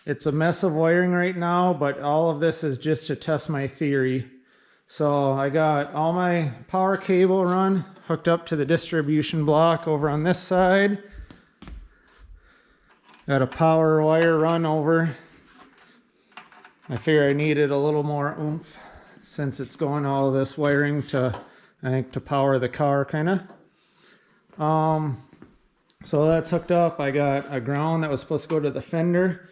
It's a mess of wiring right now, but all of this is just to test my theory. So I got all my power cable run hooked up to the distribution block over on this side. Got a power wire run over. I figure I needed a little more oomph since it's going all this wiring to, I think, to power the car kind of. So that's hooked up. I got a ground that was supposed to go to the fender,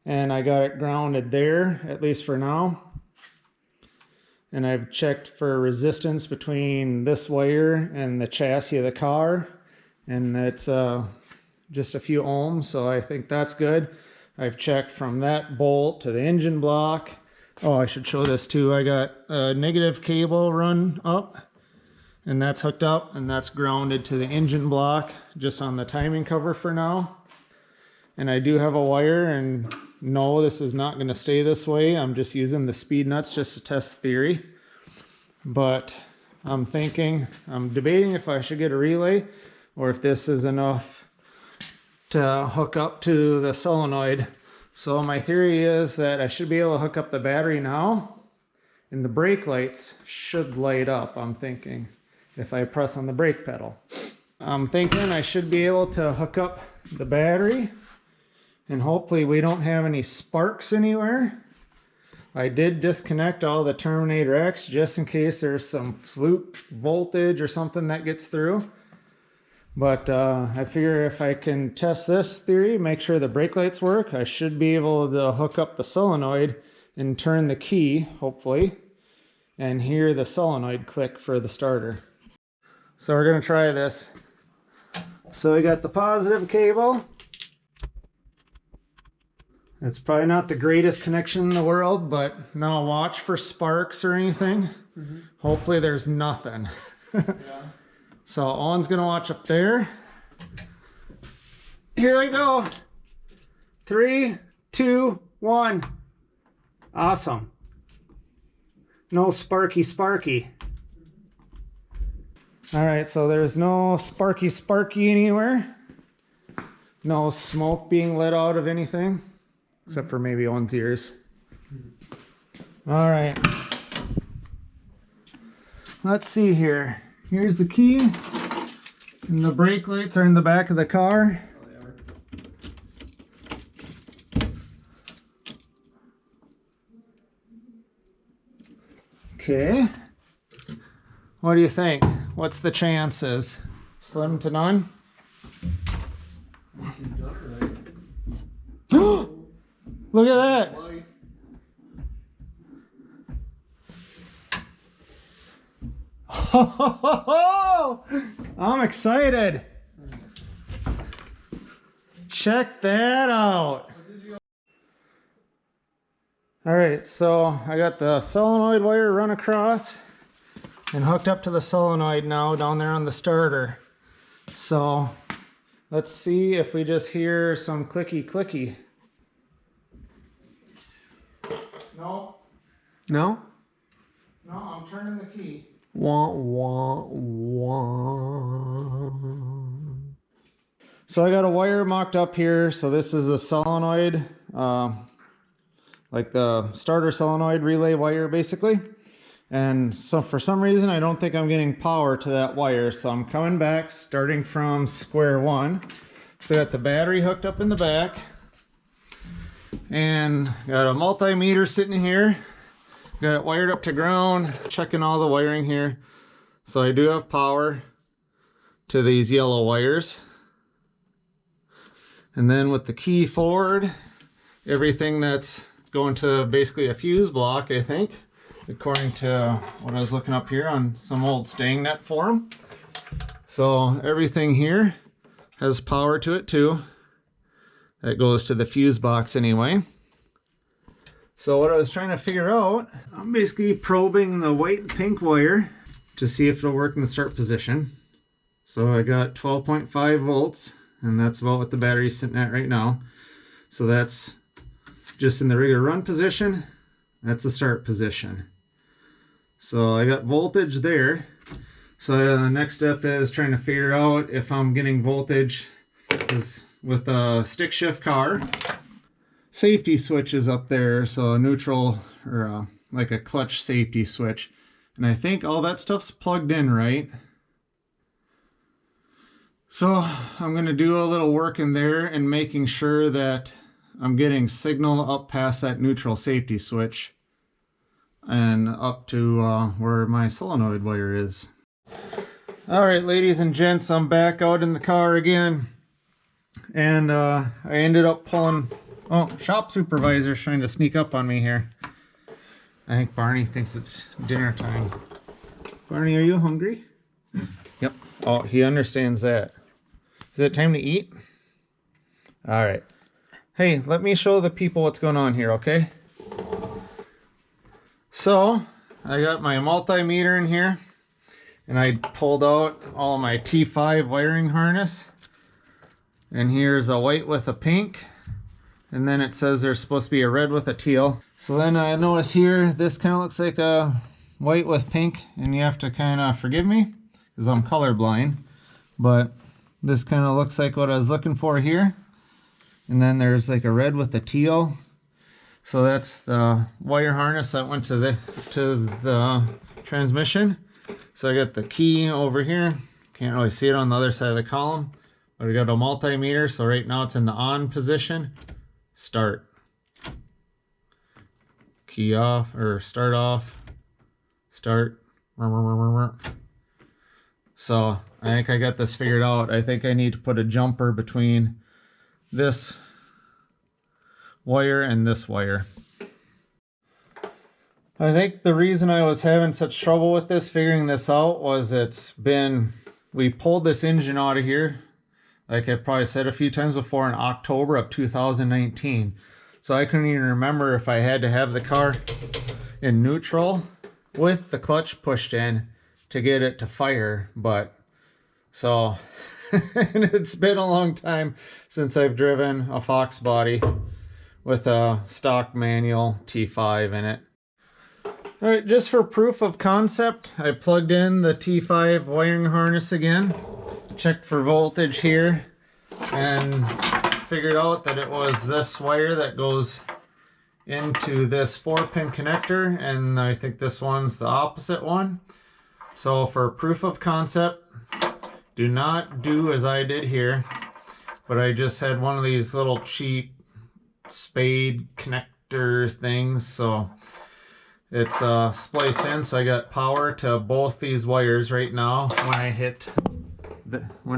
and I got it grounded there, at least for now. And I've checked for resistance between this wire and the chassis of the car, and it's just a few ohms, so I think that's good. I've checked from that bolt to the engine block. Oh, I should show this too. I got a negative cable run up, and that's hooked up, and that's grounded to the engine block just on the timing cover for now. And I do have a wire, and no, this is not going to stay this way. I'm just using the speed nuts just to test theory. But I'm debating if I should get a relay or if this is enough to hook up to the solenoid. So my theory is that I should be able to hook up the battery now, and the brake lights should light up, I'm thinking, if I press on the brake pedal. I'm thinking I should be able to hook up the battery, and hopefully we don't have any sparks anywhere. I did disconnect all the Terminator X just in case there's some fluke voltage or something that gets through. But I figure if I can test this theory, make sure the brake lights work, I should be able to hook up the solenoid and turn the key, hopefully, and hear the solenoid click for the starter. So we're going to try this. So we got the positive cable. It's probably not the greatest connection in the world, but now watch for sparks or anything. Hopefully there's nothing. Yeah. So Owen's gonna watch up there. Here we go. 3, 2, 1. Awesome. No sparky. All right, so there's no sparky anywhere. No smoke being let out of anything, except for maybe Owen's ears. All right. Let's see here. Here's the key, and the brake lights are in the back of the car. Okay. What do you think? What's the chances? Slim to none? Look at that! I'm excited. Check that out. All right, so I got the solenoid wire run across and hooked up to the solenoid now down there on the starter. So let's see if we just hear some clicky. No. No? No, I'm turning the key. Wah, wah, wah. So I got a wire mocked up here. So this is a solenoid, like the starter solenoid relay wire basically. And so for some reason, I don't think I'm getting power to that wire. So I'm coming back, starting from square one. So I got the battery hooked up in the back. And got a multimeter sitting here. Got it wired up to ground, checking all the wiring here. So I do have power to these yellow wires. And then with the key forward, everything that's going to basically a fuse block, I think, according to what I was looking up here on some old staying net forum. So everything here has power to it too. That goes to the fuse box anyway. So what I was trying to figure out, I'm basically probing the white and pink wire to see if it'll work in the start position. So I got 12.5 volts, and that's about what the battery's sitting at right now. So that's just in the regular run position. That's the start position. So I got voltage there. So the next step is trying to figure out if I'm getting voltage with a stick shift car. safety switches up there, so a neutral or like a clutch safety switch, and I think all that stuff's plugged in right. So I'm going to do a little work in there and making sure that I'm getting signal up past that neutral safety switch and up to where my solenoid wire is. All right, ladies and gents, I'm back out in the car again, and I ended up pulling. Oh, shop supervisor's trying to sneak up on me here. I think Barney thinks it's dinner time. Barney, are you hungry? Yep. Oh, he understands that. Is it time to eat? All right. Hey, let me show the people what's going on here, okay? So, I got my multimeter in here, and I pulled out all my T5 wiring harness. And here's a white with a pink. And then it says there's supposed to be a red with a teal. So then I notice here, this kind of looks like a white with pink, and you have to kind of forgive me because I'm colorblind, but this kind of looks like what I was looking for here. And then there's like a red with a teal. So that's the wire harness that went to the transmission. So I got the key over here. Can't really see it on the other side of the column, but I got a multimeter. So right now it's in the on position. Start. Key off, or start off. Start. So I think I got this figured out. I think I need to put a jumper between this wire and this wire. I think the reason I was having such trouble with this, figuring this out, was we pulled this engine out of here, like I've probably said a few times before, in October of 2019. So I couldn't even remember if I had to have the car in neutral with the clutch pushed in to get it to fire. But so and it's been a long time since I've driven a Fox body with a stock manual T5 in it. All right, just for proof of concept, I plugged in the T5 wiring harness again, checked for voltage here, and figured out that it was this wire that goes into this 4-pin connector, and I think this one's the opposite one. So for proof of concept, do not do as I did here, but I just had one of these little cheap spade connector things, so it's spliced in, so I got power to both these wires right now when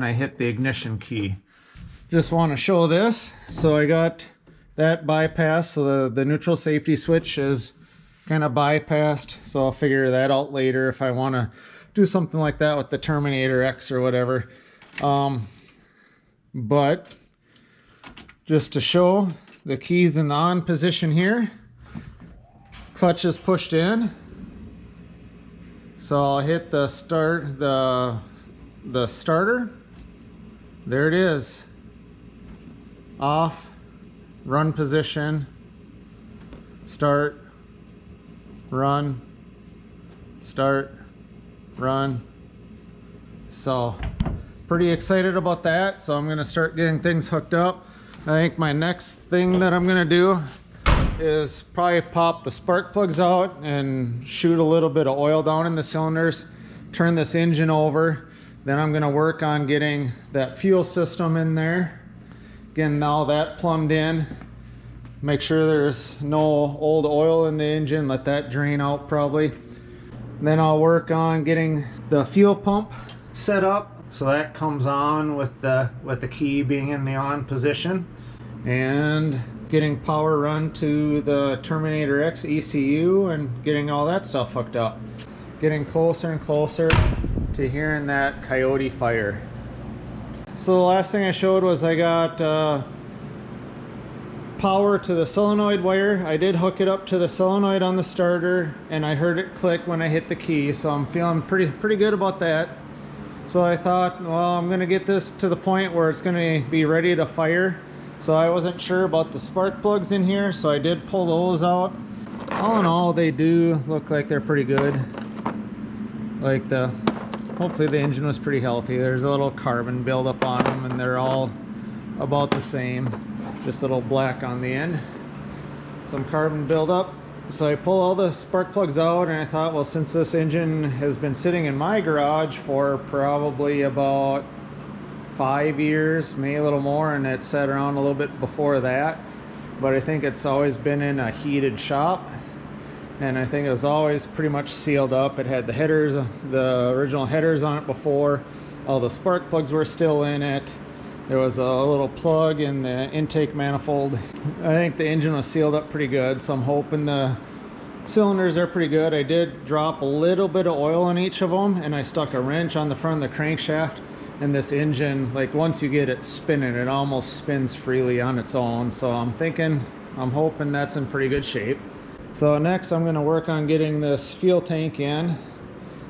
I hit the ignition key. Just want to show this. So I got that bypassed, so the neutral safety switch is kind of bypassed, so I'll figure that out later if I want to do something like that with the Terminator X or whatever. But just to show, the key's in the on position here. Clutch is pushed in, so I'll hit the starter. There it is. Off, run position, start, run, start, run. So pretty excited about that. So I'm gonna start getting things hooked up. I think my next thing that I'm gonna do is probably pop the spark plugs out and shoot a little bit of oil down in the cylinders, turn this engine over. Then I'm gonna work on getting that fuel system in there. Again, now that plumbed in, make sure there's no old oil in the engine, let that drain out probably. Then I'll work on getting the fuel pump set up, so that comes on with the key being in the on position, and getting power run to the Terminator X ECU and getting all that stuff hooked up. Getting closer and closer to hearing that Coyote fire. So the last thing I showed was I got power to the solenoid wire. I did hook it up to the solenoid on the starter, and I heard it click when I hit the key, so I'm feeling pretty good about that. So I thought, well, I'm gonna get this to the point where it's gonna be ready to fire. So I wasn't sure about the spark plugs in here, so I did pull those out. All in all, they do look like they're pretty good. Like hopefully the engine was pretty healthy. There's a little carbon buildup on them, and they're all about the same. Just a little black on the end. some carbon buildup. So I pull all the spark plugs out, and I thought, well, since this engine has been sitting in my garage for probably about 5 years, maybe a little more, and it sat around a little bit before that, but I think it's always been in a heated shop, and I think it was always pretty much sealed up. It had the headers, the original headers on it before. All the spark plugs were still in it. There was a little plug in the intake manifold. I think the engine was sealed up pretty good, so I'm hoping the cylinders are pretty good. I did drop a little bit of oil in each of them, and I stuck a wrench on the front of the crankshaft, and this engine, like once you get it spinning, it almost spins freely on its own. So I'm hoping that's in pretty good shape. So next I'm going to work on getting this fuel tank in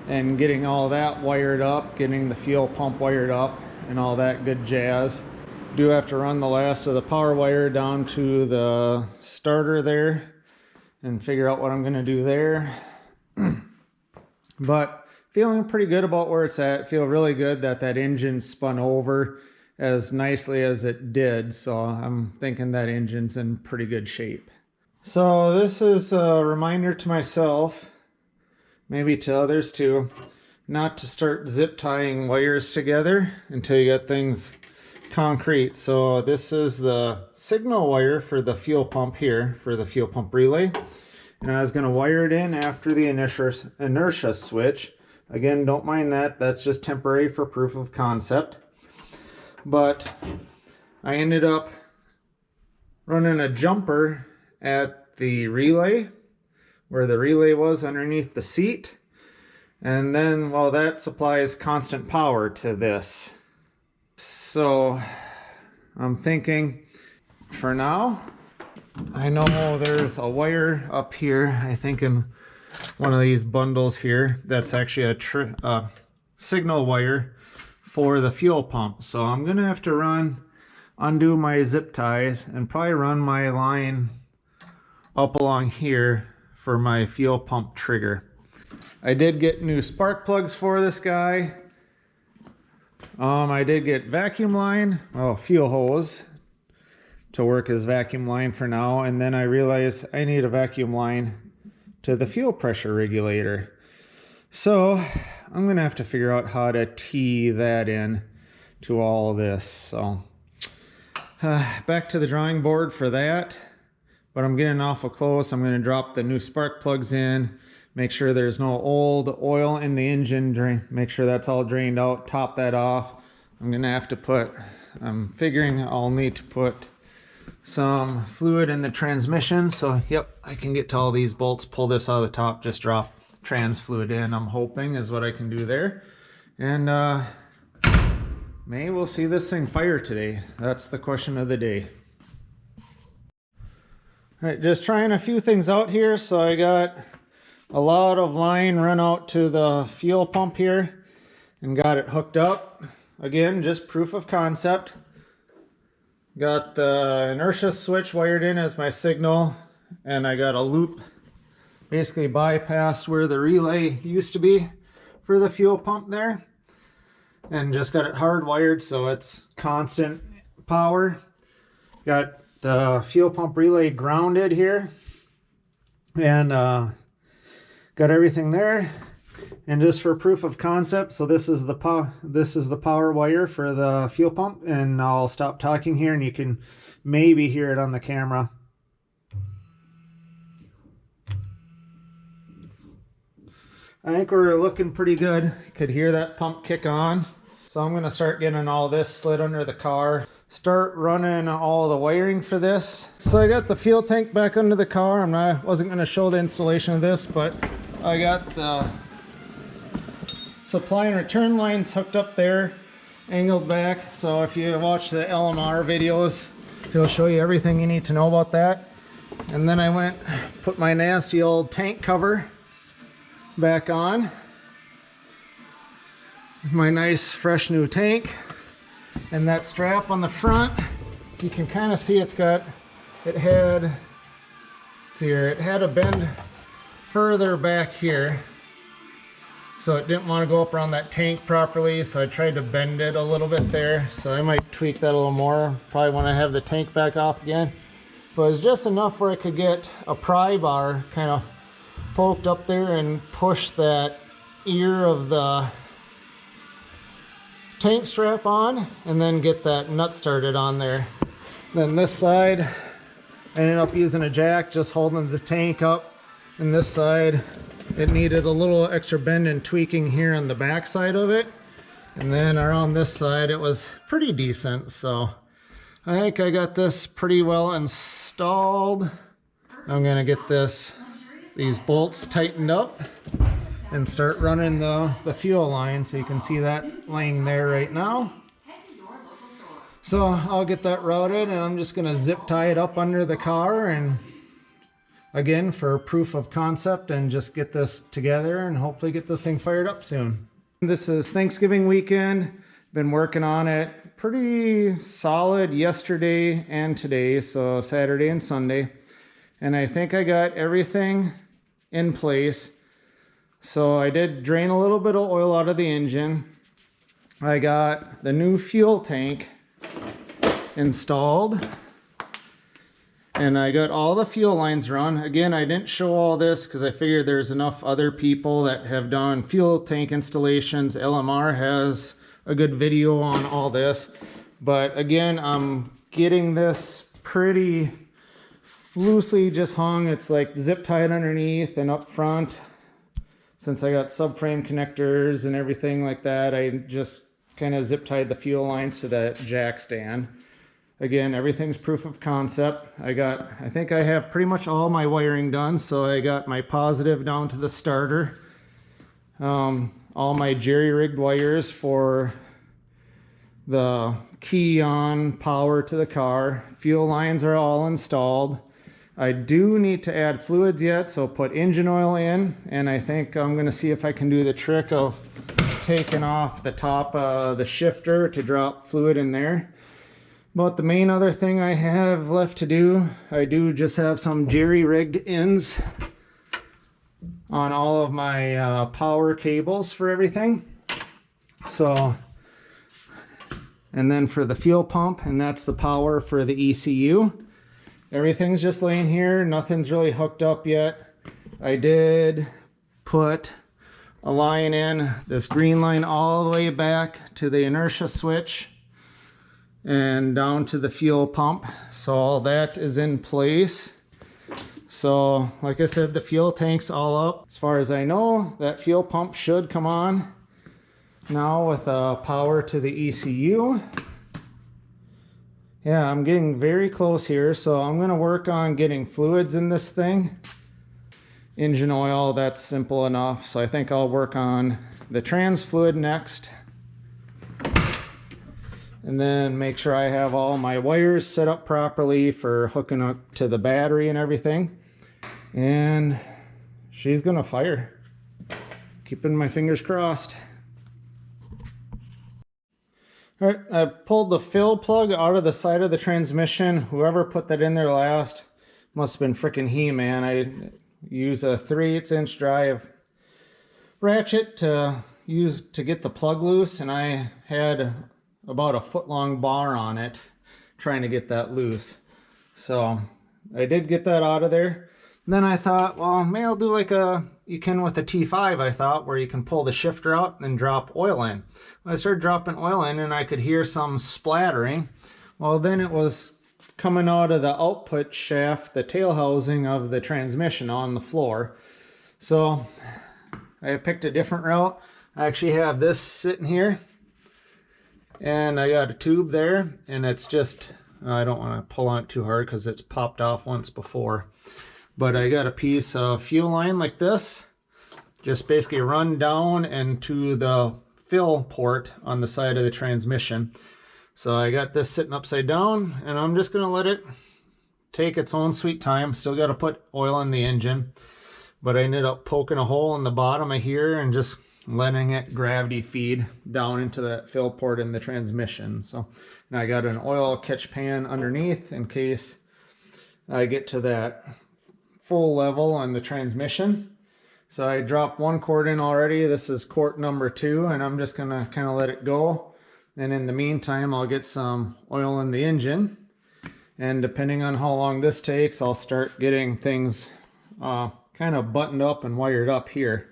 and getting all that wired up, getting the fuel pump wired up and all that good jazz. Do have to run the last of the power wire down to the starter there and figure out what I'm going to do there. But feeling pretty good about where it's at. Feel really good that that engine spun over as nicely as it did. So I'm thinking that engine's in pretty good shape. So this is a reminder to myself, maybe to others too, not to start zip tying wires together until you get things concrete. So this is the signal wire for the fuel pump here, for the fuel pump relay. And I was going to wire it in after the inertia switch. Again, don't mind that. That's just temporary for proof of concept. But I ended up running a jumper at the relay, where the relay was underneath the seat. And then, well, that supplies constant power to this. So I'm thinking, for now, I know there's a wire up here, I think in one of these bundles here, that's actually a signal wire for the fuel pump. So I'm gonna have to undo my zip ties and probably run my line up along here for my fuel pump trigger. I did get new spark plugs for this guy. I did get vacuum line, fuel hose to work as vacuum line for now, and then I realized I need a vacuum line to the fuel pressure regulator. So I'm gonna have to figure out how to tee that in to all this. So back to the drawing board for that, but I'm getting awful close. I'm gonna drop the new spark plugs in, make sure there's no old oil in the engine, make sure that's all drained out, top that off. I'm figuring I'll need to put some fluid in the transmission. So yep, I can get to all these bolts, pull this out of the top, just drop trans fluid in, I'm hoping is what I can do there. And maybe we'll see this thing fire today. That's the question of the day. All right, just trying a few things out here. So I got a lot of line run out to the fuel pump here and got it hooked up. Again, just proof of concept. Got the inertia switch wired in as my signal, and I got a loop basically bypassed where the relay used to be for the fuel pump there, and just got it hardwired so it's constant power. Got the fuel pump relay grounded here, and got everything there. And just for proof of concept, so this is the power wire for the fuel pump, and I'll stop talking here and you can maybe hear it on the camera. I think we're looking pretty good. Could hear that pump kick on. So I'm gonna start getting all this slid under the car, start running all the wiring for this. So I got the fuel tank back under the car. Wasn't gonna show the installation of this, but I got the supply and return lines hooked up there, angled back. So if you watch the LMR videos, he'll show you everything you need to know about that. And then I put my nasty old tank cover back on. My nice fresh new tank. And that strap on the front, you can kind of see it had a bend further back here. So it didn't want to go up around that tank properly, so I tried to bend it a little bit there. So I might tweak that a little more, probably when I have the tank back off again. but it's just enough where I could get a pry bar kind of poked up there and push that ear of the tank strap on, and then get that nut started on there. Then this side, I ended up using a jack just holding the tank up, and this side it needed a little extra bend and tweaking here on the back side of it, and then around this side it was pretty decent. So I think I got this pretty well installed. I'm gonna get these bolts tightened up and start running the fuel line, so you can see that laying there right now. So I'll get that routed, and I'm just gonna zip tie it up under the car, and again for proof of concept, and just get this together and hopefully get this thing fired up soon. This is Thanksgiving weekend. Been working on it pretty solid yesterday and today, so Saturday and Sunday, and I think I got everything in place. So I did drain a little bit of oil out of the engine. I got the new fuel tank installed, and I got all the fuel lines run. Again, I didn't show all this because I figured there's enough other people that have done fuel tank installations. LMR has a good video on all this, but again, I'm getting this pretty loosely just hung. It's like zip tied underneath and up front. Since I got subframe connectors and everything like that, I just kind of zip tied the fuel lines to that jack stand. Again, everything's proof of concept. I think I have pretty much all my wiring done. So I got my positive down to the starter. All my jerry-rigged wires for the key on power to the car. Fuel lines are all installed. I do need to add fluids yet, so put engine oil in, and I think I'm going to see if I can do the trick of taking off the top of the shifter to drop fluid in there. But the main other thing I have left to do, I do just have some jerry-rigged ends on all of my power cables for everything. So, and then for the fuel pump, and that's the power for the ECU. Everything's just laying here. Nothing's really hooked up yet. I did put a line in, this green line all the way back to the inertia switch and down to the fuel pump. So all that is in place. So like I said, the fuel tank's all up. As far as I know, that fuel pump should come on now with power to the ECU. Yeah, I'm getting very close here, so I'm going to work on getting fluids in this thing. Engine oil, that's simple enough, so I think I'll work on the trans fluid next. And then make sure I have all my wires set up properly for hooking up to the battery and everything. And she's going to fire. Keeping my fingers crossed. All right, I pulled the fill plug out of the side of the transmission. Whoever put that in there last must have been freaking He-Man. I use a 3/8" drive ratchet to get the plug loose, and I had about a foot-long bar on it trying to get that loose. So I did get that out of there. And then I thought, well, maybe I'll do like you can with a T5, I thought, where you can pull the shifter out and drop oil in. I started dropping oil in, and I could hear some splattering. Well, then it was coming out of the output shaft, the tail housing of the transmission on the floor. So I picked a different route. I actually have this sitting here, and I got a tube there, and it's just, I don't want to pull on it too hard because it's popped off once before. But I got a piece of fuel line like this, just basically run down into the fill port on the side of the transmission. So I got this sitting upside down, and I'm just going to let it take its own sweet time. Still got to put oil in the engine, but I ended up poking a hole in the bottom of here and just letting it gravity feed down into that fill port in the transmission. So now I got an oil catch pan underneath in case I get to that full level on the transmission. So I dropped one quart in already. This is quart number 2, and I'm just gonna kind of let it go. And in the meantime, I'll get some oil in the engine. And depending on how long this takes, I'll start getting things kind of buttoned up and wired up here,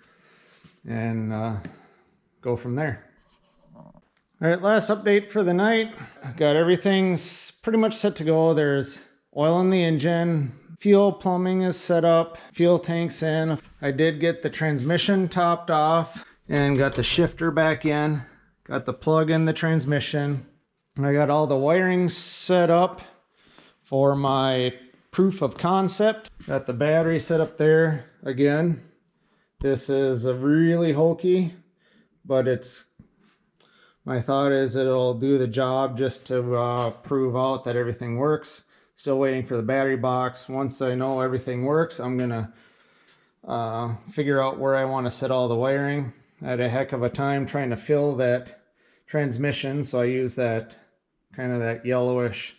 and go from there. All right, last update for the night. Got everything pretty much set to go. There's oil in the engine, fuel plumbing is set up, fuel tanks in. I did get the transmission topped off and got the shifter back in, got the plug in the transmission. I got all the wiring set up for my proof of concept. Got the battery set up there again. This is a really hokey, but my thought is it'll do the job just to prove out that everything works. Still waiting for the battery box. Once I know everything works, I'm gonna figure out where I want to set all the wiring. I had a heck of a time trying to fill that transmission, so I used that kind of that yellowish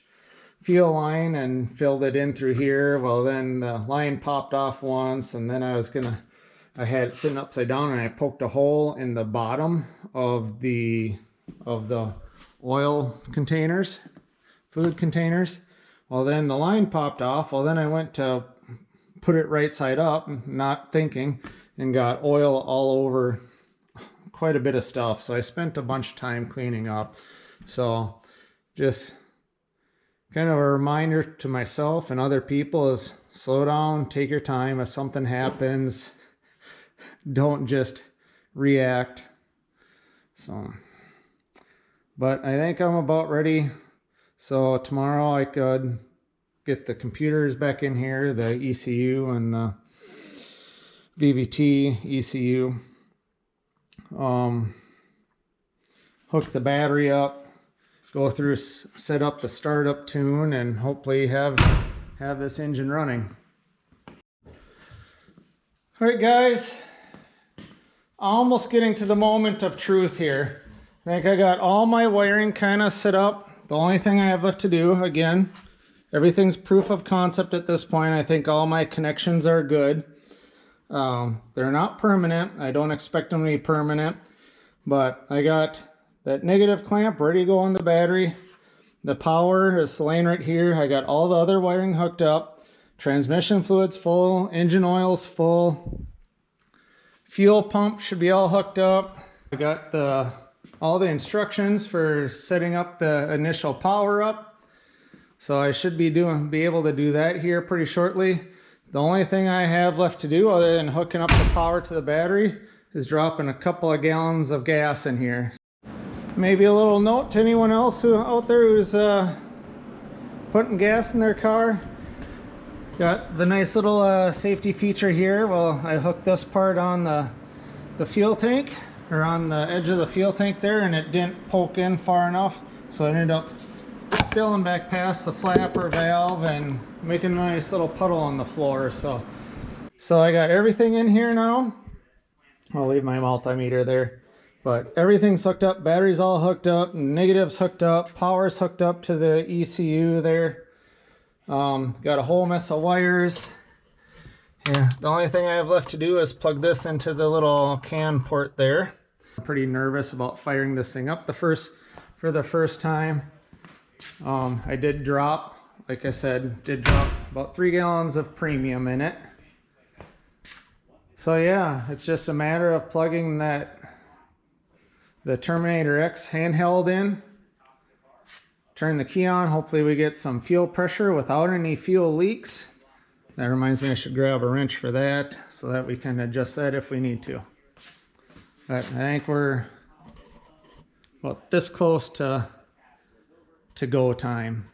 fuel line and filled it in through here. Well, then the line popped off once, and then I had it sitting upside down, and I poked a hole in the bottom of the oil containers, fluid containers. Well, then the line popped off. Well, then I went to put it right side up, not thinking, and got oil all over quite a bit of stuff. So I spent a bunch of time cleaning up. So just kind of a reminder to myself and other people is slow down, take your time. If something happens, don't just react. So, but I think I'm about ready. So tomorrow I could get the computers back in here, the ECU and the VVT ECU. Hook the battery up, go through, set up the startup tune, and hopefully have this engine running. All right, guys, almost getting to the moment of truth here. I think I got all my wiring kind of set up. The only thing I have left to do, again, everything's proof of concept at this point. I think all my connections are good. They're not permanent. I don't expect them to be permanent, but I got that negative clamp ready to go on the battery. The power is laying right here. I got all the other wiring hooked up. Transmission fluid's full, engine oil's full. Fuel pump should be all hooked up. I got all the instructions for setting up the initial power up. So I should be able to do that here pretty shortly. The only thing I have left to do other than hooking up the power to the battery is dropping a couple of gallons of gas in here. Maybe a little note to anyone else out there who's putting gas in their car. Got the nice little safety feature here. Well, I hooked this part on the fuel tank, or on the edge of the fuel tank there, and it didn't poke in far enough. So I ended up spilling back past the flapper valve and making a nice little puddle on the floor. So I got everything in here now. I'll leave my multimeter there, but everything's hooked up. Battery's all hooked up, negative's hooked up, power's hooked up to the ECU there. Got a whole mess of wires. Yeah, the only thing I have left to do is plug this into the little CAN port there. I'm pretty nervous about firing this thing up for the first time. I did drop, like I said, about 3 gallons of premium in it. So yeah, it's just a matter of plugging the Terminator X handheld in, turn the key on. Hopefully we get some fuel pressure without any fuel leaks. That reminds me I should grab a wrench for that so that we can adjust that if we need to. But I think we're about this close to go time.